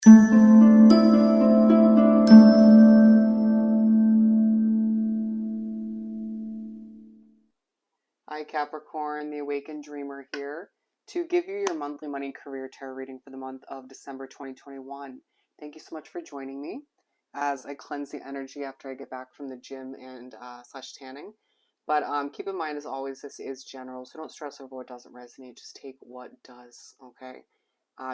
Hi Capricorn, the Awakened Dreamer here to give you your monthly money career tarot reading for the month of December 2021. Thank you so much for joining me as I cleanse the energy after I get back from the gym and slash tanning. But keep in mind, as always, this is general, so don't stress over what doesn't resonate. Just take what does, okay?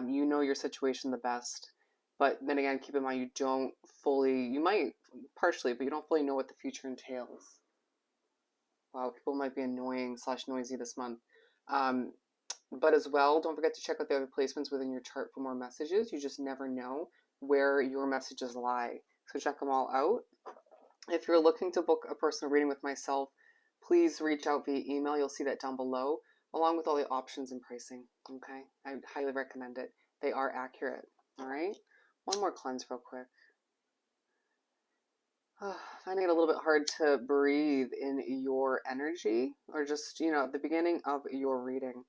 You know your situation the best. But then again, keep in mind, you might partially, but you don't fully know what the future entails. Wow, people might be annoying slash noisy this month. But as well, don't forget to check out the other placements within your chart for more messages. You just never know where your messages lie. So check them all out. If you're looking to book a personal reading with myself, please reach out via email. You'll see that down below, along with all the options and pricing. Okay, I highly recommend it. They are accurate. All right, one more cleanse real quick. Finding it a little bit hard to breathe in your energy, or just, at the beginning of your reading.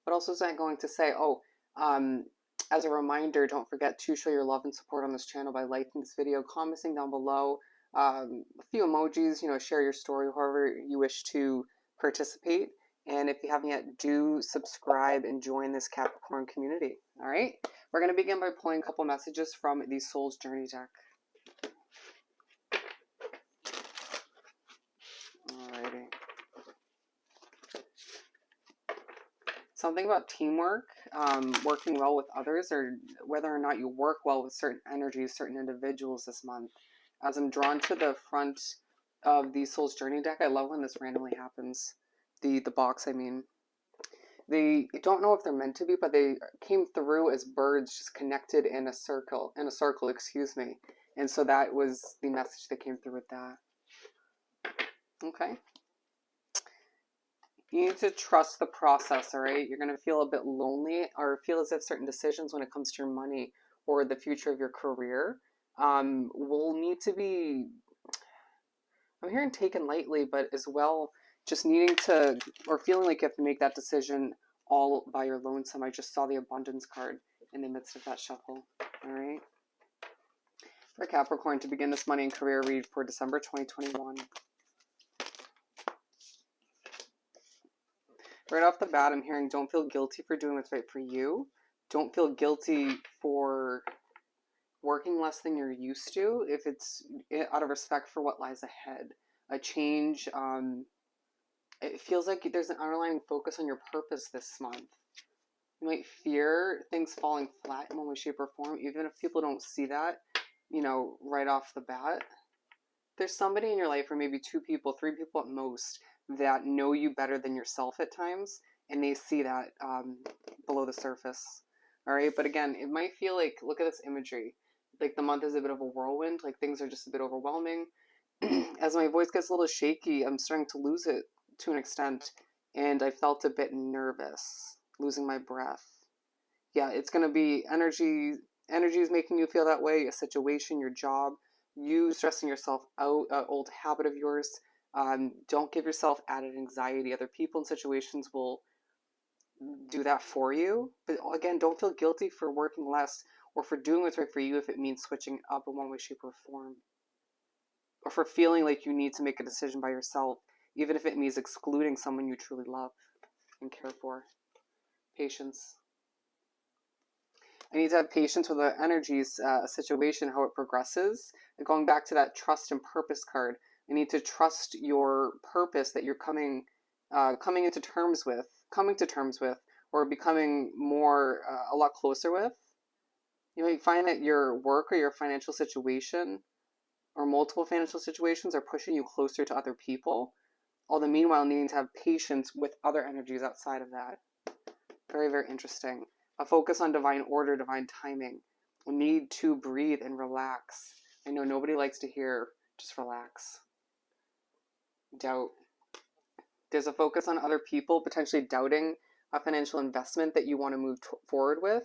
But also is going to say, as a reminder, don't forget to show your love and support on this channel by liking this video, commenting down below, a few emojis, share your story, however you wish to participate. And if you haven't yet, do subscribe and join this Capricorn community. All right, we're going to begin by pulling a couple messages from the Soul's Journey deck. Alrighty. Something about teamwork, working well with others, or whether or not you work well with certain energies, certain individuals this month. As I'm drawn to the front of the Soul's Journey deck, I love when this randomly happens. The box, I mean. They don't know if they're meant to be, but they came through as birds just connected in a circle, excuse me. And so that was the message that came through with that. Okay. You need to trust the process, all right? You're going to feel a bit lonely or feel as if certain decisions when it comes to your money or the future of your career will need to be, I'm hearing taken lightly, but as well, just needing to, or feeling like you have to make that decision all by your lonesome. I just saw the abundance card in the midst of that shuffle, all right? For Capricorn, to begin this money and career read for December 2021. Right off the bat, I'm hearing don't feel guilty for doing what's right for you. Don't feel guilty for working less than you're used to if it's out of respect for what lies ahead. A change, it feels like there's an underlying focus on your purpose this month. You might fear things falling flat in one way, shape, or form, even if people don't see that, right off the bat. There's somebody in your life, or maybe 2 people, 3 people at most, that know you better than yourself at times, and they see that below the surface. All right, but again, it might feel like, look at this imagery, like the month is a bit of a whirlwind, like things are just a bit overwhelming. As my voice gets a little shaky, I'm starting to lose it to an extent, and I felt a bit nervous, losing my breath. Yeah, it's going to be energy is making you feel that way, a situation, your job, you stressing yourself out, an old habit of yours. Don't give yourself added anxiety. Other people and situations will do that for you. But again, don't feel guilty for working less or for doing what's right for you if it means switching up in one way, shape, or form. Or for feeling like you need to make a decision by yourself, even if it means excluding someone you truly love and care for. Patience. I need to have patience with the energies, situation, how it progresses. And going back to that trust and purpose card, I need to trust your purpose that you're coming to terms with, or becoming more, a lot closer with. You might find that your work or your financial situation or multiple financial situations are pushing you closer to other people, all the meanwhile needing to have patience with other energies outside of that. Very, very interesting. A focus on divine order, divine timing. A need to breathe and relax. I know nobody likes to hear just relax. Doubt. There's a focus on other people potentially doubting a financial investment that you want to move forward with,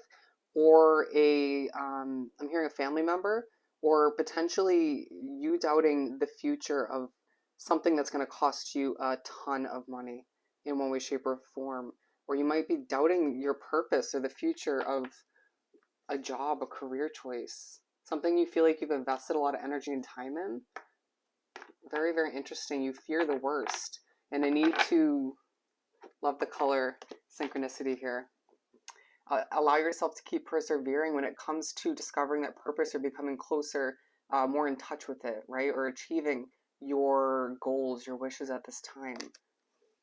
or I'm hearing a family member, or potentially you doubting the future of something that's going to cost you a ton of money in one way, shape, or form. Or you might be doubting your purpose or the future of a job, a career choice, something you feel like you've invested a lot of energy and time in. Very, very interesting. You fear the worst. And I need to love the color synchronicity here. Allow yourself to keep persevering when it comes to discovering that purpose or becoming closer, more in touch with it, right? Or achieving your goals, your wishes at this time.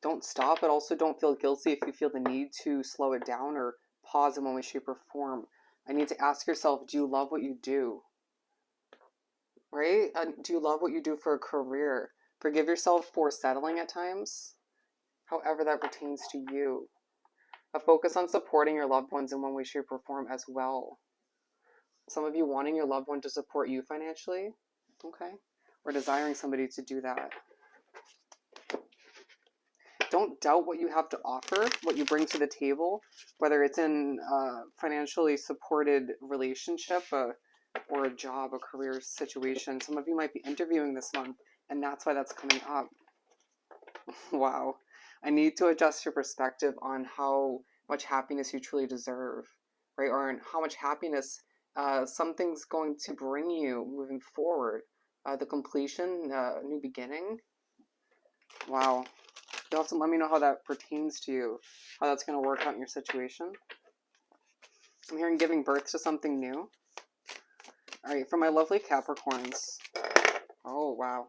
Don't stop, but also don't feel guilty if you feel the need to slow it down or pause in one way, shape, or form. I need to ask yourself, do you love what you do? Right? Do you love what you do for a career? Forgive yourself for settling at times, however that pertains to you. A focus on supporting your loved ones in one way, shape, or form as well. Some of you wanting your loved one to support you financially, okay? Or desiring somebody to do that. Don't doubt what you have to offer, what you bring to the table, whether it's in a financially supported relationship or a job, a career situation. Some of you might be interviewing this month, and that's why that's coming up. Wow. I need to adjust your perspective on how much happiness you truly deserve, right? Or on how much happiness something's going to bring you moving forward. The completion, new beginning. Wow. You'll have to let me know how that pertains to you, how that's going to work out in your situation. I'm hearing giving birth to something new. All right, for my lovely Capricorns. Oh, wow.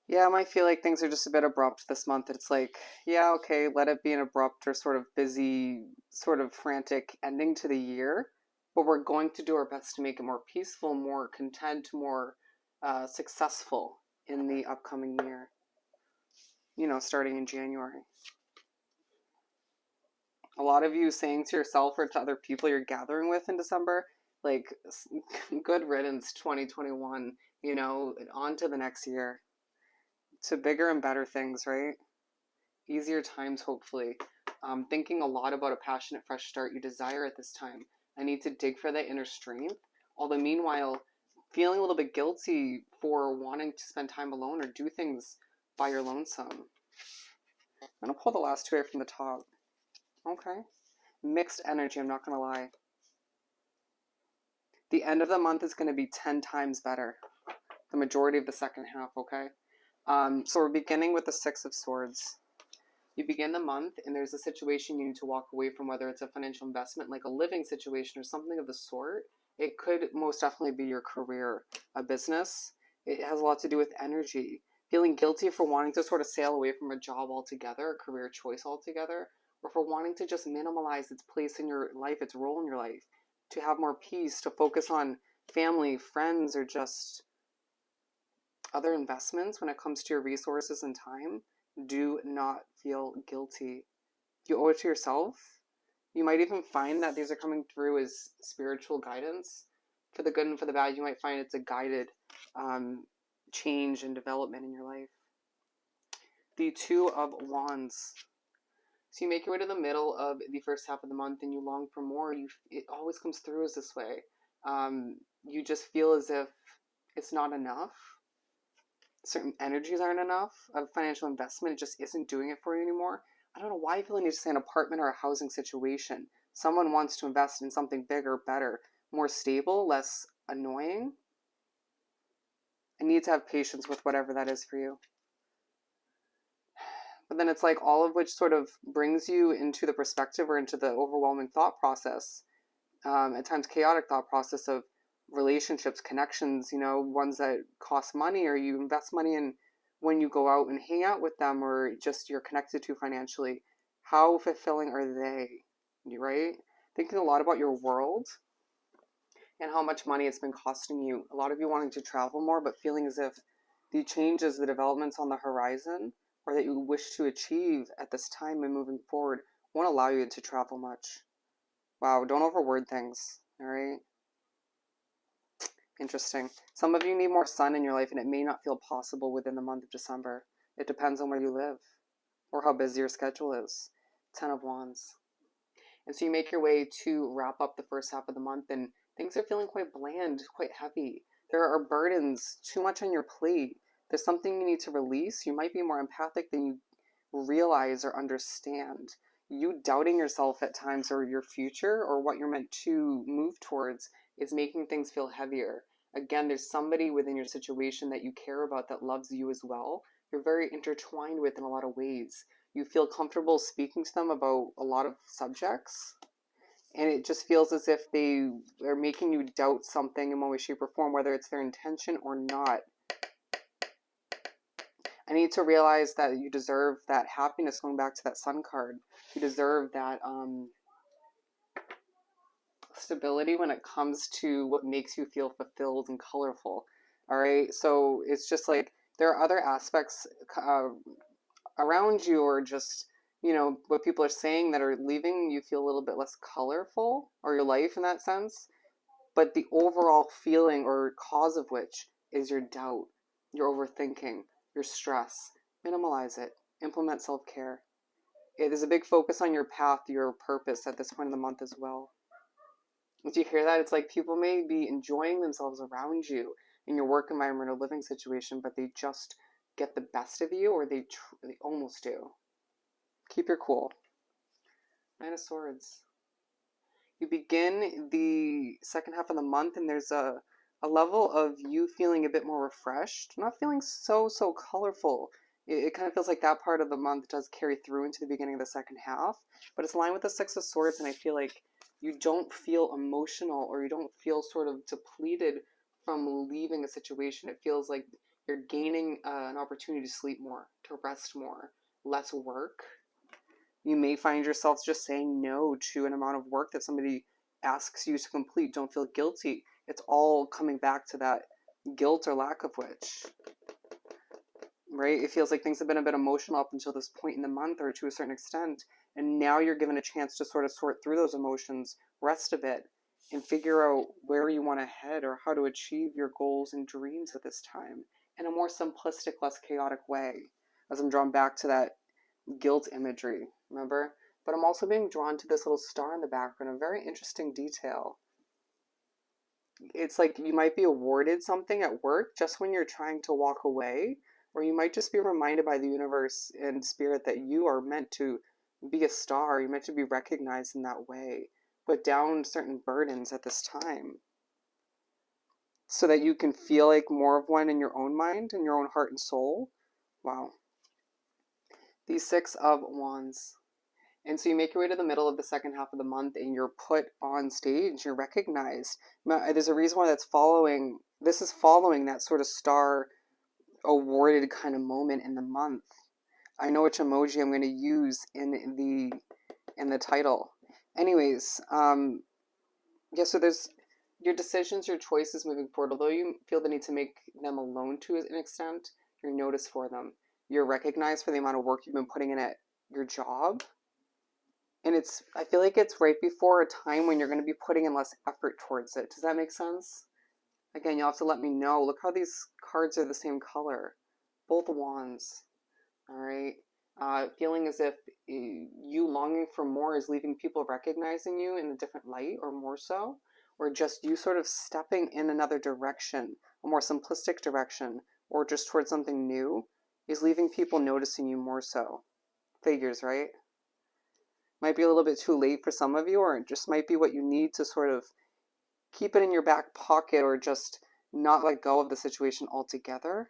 Yeah, I might feel like things are just a bit abrupt this month. It's like, yeah, okay, let it be an abrupt or sort of busy, sort of frantic ending to the year. But we're going to do our best to make it more peaceful, more content, more successful in the upcoming year. You know, starting in January. A lot of you saying to yourself or to other people you're gathering with in December, like, good riddance 2021, you know, on to the next year. To bigger and better things, right? Easier times, hopefully. Thinking a lot about a passionate fresh start you desire at this time. I need to dig for that inner strength. Although meanwhile, feeling a little bit guilty for wanting to spend time alone or do things by your lonesome. I'm going to pull the last two here from the top. Okay. Mixed energy, I'm not going to lie. The end of the month is going to be 10 times better. The majority of the second half, okay? So we're beginning with the Six of Swords. You begin the month and there's a situation you need to walk away from, whether it's a financial investment, like a living situation or something of the sort. It could most definitely be your career, a business. It has a lot to do with energy. Feeling guilty for wanting to sort of sail away from a job altogether, a career choice altogether, or for wanting to just minimalize its place in your life, its role in your life, to have more peace, to focus on family, friends, or just other investments when it comes to your resources and time. Do not feel guilty. You owe it to yourself. You might even find that these are coming through as spiritual guidance. For the good and for the bad, you might find it's a guided change and development in your life. The Two of Wands. So you make your way to the middle of the first half of the month and you long for more. It always comes through as this way. You just feel as if it's not enough. Certain energies aren't enough of financial investment. It just isn't doing it for you anymore. I don't know why you feel you need to say an apartment or a housing situation. Someone wants to invest in something bigger, better, more stable, less annoying. I need to have patience with whatever that is for you. But then it's like all of which sort of brings you into the perspective or into the overwhelming thought process, at times chaotic thought process of relationships, connections, you know, ones that cost money or you invest money in when you go out and hang out with them or just you're connected to financially. How fulfilling are they, right? Thinking a lot about your world and how much money it's been costing you. A lot of you wanting to travel more, but feeling as if the changes, the developments on the horizon or that you wish to achieve at this time and moving forward won't allow you to travel much. Wow, don't overword things, all right? Interesting. Some of you need more sun in your life and it may not feel possible within the month of December. It depends on where you live or how busy your schedule is. 10 of Wands. And so you make your way to wrap up the first half of the month and things are feeling quite bland, quite heavy. There are burdens, too much on your plate. There's something you need to release. You might be more empathic than you realize or understand. you doubting yourself at times or your future or what you're meant to move towards is making things feel heavier. Again, there's somebody within your situation that you care about that loves you as well. You're very intertwined with in a lot of ways. You feel comfortable speaking to them about a lot of subjects, and it just feels as if they are making you doubt something in one way, shape, or form, whether it's their intention or not. I need to realize that you deserve that happiness, going back to that sun card. You deserve that stability when it comes to what makes you feel fulfilled and colorful. All right. So it's just like there are other aspects around you, or just, what people are saying that are leaving you feel a little bit less colorful, or your life in that sense. But the overall feeling or cause of which is your doubt, your overthinking, your stress. Minimalize it. Implement self-care. It is a big focus on your path, your purpose at this point of the month as well. Do you hear that? It's like people may be enjoying themselves around you in your work environment or living situation, but they just get the best of you, or they almost do. Keep your cool. Nine of Swords. You begin the second half of the month, and there's a level of you feeling a bit more refreshed, not feeling so colorful. It kind of feels like that part of the month does carry through into the beginning of the second half, but it's aligned with the Six of Swords, and I feel like you don't feel emotional, or you don't feel sort of depleted from leaving a situation. It feels like you're gaining an opportunity to sleep more, to rest more, less work. You may find yourself just saying no to an amount of work that somebody asks you to complete. Don't feel guilty. It's all coming back to that guilt or lack of which, right? It feels like things have been a bit emotional up until this point in the month, or to a certain extent, and now you're given a chance to sort of sort through those emotions, rest a bit, and figure out where you want to head or how to achieve your goals and dreams at this time in a more simplistic, less chaotic way, as I'm drawn back to that guilt imagery, remember? But I'm also being drawn to this little star in the background, a very interesting detail. It's like you might be awarded something at work just when you're trying to walk away, or you might just be reminded by the universe and spirit that you are meant to be a star, you're meant to be recognized in that way. Put down certain burdens at this time so that you can feel like more of one in your own mind and your own heart and soul. Wow. The Six of Wands. And so you make your way to the middle of the second half of the month, and you're put on stage, you're recognized. There's a reason why this is following that sort of star awarded kind of moment in the month. I know which emoji I'm going to use in the title. Anyways, yeah, so there's your decisions, your choices moving forward. Although you feel the need to make them alone to an extent, you're noticed for them. You're recognized for the amount of work you've been putting in at your job. And I feel like it's right before a time when you're going to be putting in less effort towards it. Does that make sense? Again, you'll have to let me know. Look how these cards are the same color. Both wands. All right. Feeling as if you longing for more is leaving people recognizing you in a different light, or more so. Or just you sort of stepping in another direction, a more simplistic direction, or just towards something new, is leaving people noticing you more so. Figures, right? Might be a little bit too late for some of you, or it just might be what you need to sort of keep it in your back pocket, or just not let go of the situation altogether,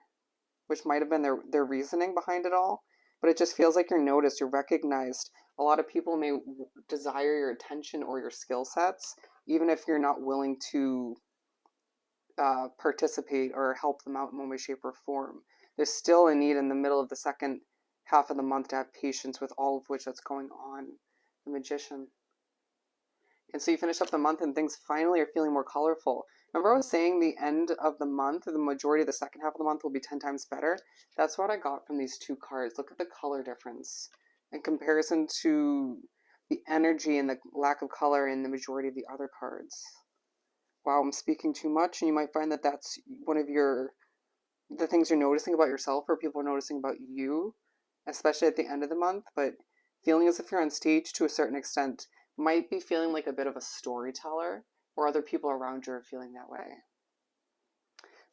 which might have been their reasoning behind it all. But it just feels like you're noticed, you're recognized. A lot of people may desire your attention or your skill sets, even if you're not willing to participate or help them out in one way, shape, or form. There's still a need in the middle of the second half of the month to have patience with all of which that's going on. The Magician. And so you finish up the month and things finally are feeling more colorful. Remember I was saying the end of the month, or the majority of the second half of the month, will be 10 times better? That's what I got from these two cards. Look at the color difference in comparison to the energy and the lack of color in the majority of the other cards. Wow, I'm speaking too much, and you might find that that's one of the things you're noticing about yourself, or people are noticing about you, especially at the end of the month. But feeling as if you're on stage to a certain extent, might be feeling like a bit of a storyteller, or other people around you are feeling that way.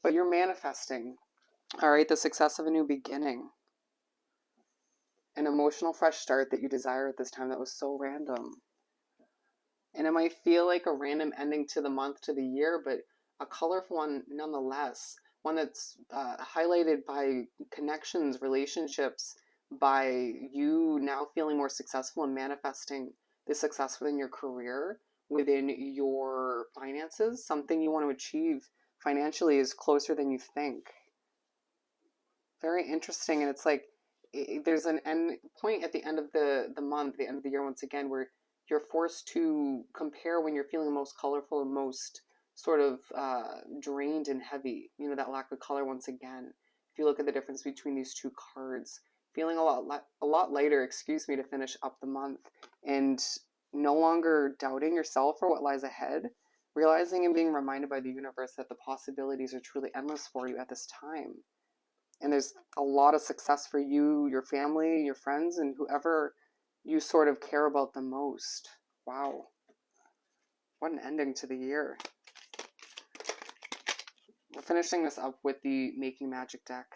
But you're manifesting, all right, the success of a new beginning. an emotional fresh start that you desire at this time that was so random. And it might feel like a random ending to the month, to the year, but a colorful one nonetheless. One that's highlighted by connections, relationships, by you now feeling more successful and manifesting the success within your career, within your finances. Something you want to achieve financially is closer than you think. Very interesting. And it's like there's an end point at the end of the month, the end of the year once again, where you're forced to compare when you're feeling most colorful and most sort of drained and heavy. You know, that lack of color once again. If you look at the difference between these two cards, feeling a lot lighter, excuse me, to finish up the month, and no longer doubting yourself or what lies ahead, realizing and being reminded by the universe that the possibilities are truly endless for you at this time. And there's a lot of success for you, your family, your friends, and whoever you sort of care about the most. Wow. What an ending to the year. We're finishing this up with the Making Magic deck.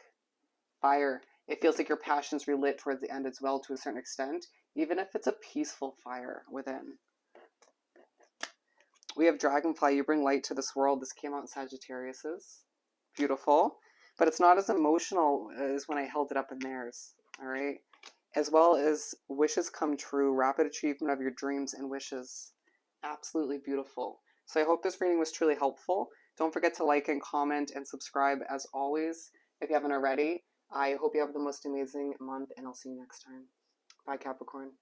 Fire. It feels like your passion's relit towards the end as well, to a certain extent, even if it's a peaceful fire within. We have Dragonfly. You bring light to this world. This came out in Sagittarius's. Beautiful. But it's not as emotional as when I held it up in theirs. All right. As well as wishes come true, rapid achievement of your dreams and wishes. Absolutely beautiful. So I hope this reading was truly helpful. Don't forget to like and comment and subscribe as always if you haven't already. I hope you have the most amazing month, and I'll see you next time. Bye, Capricorn.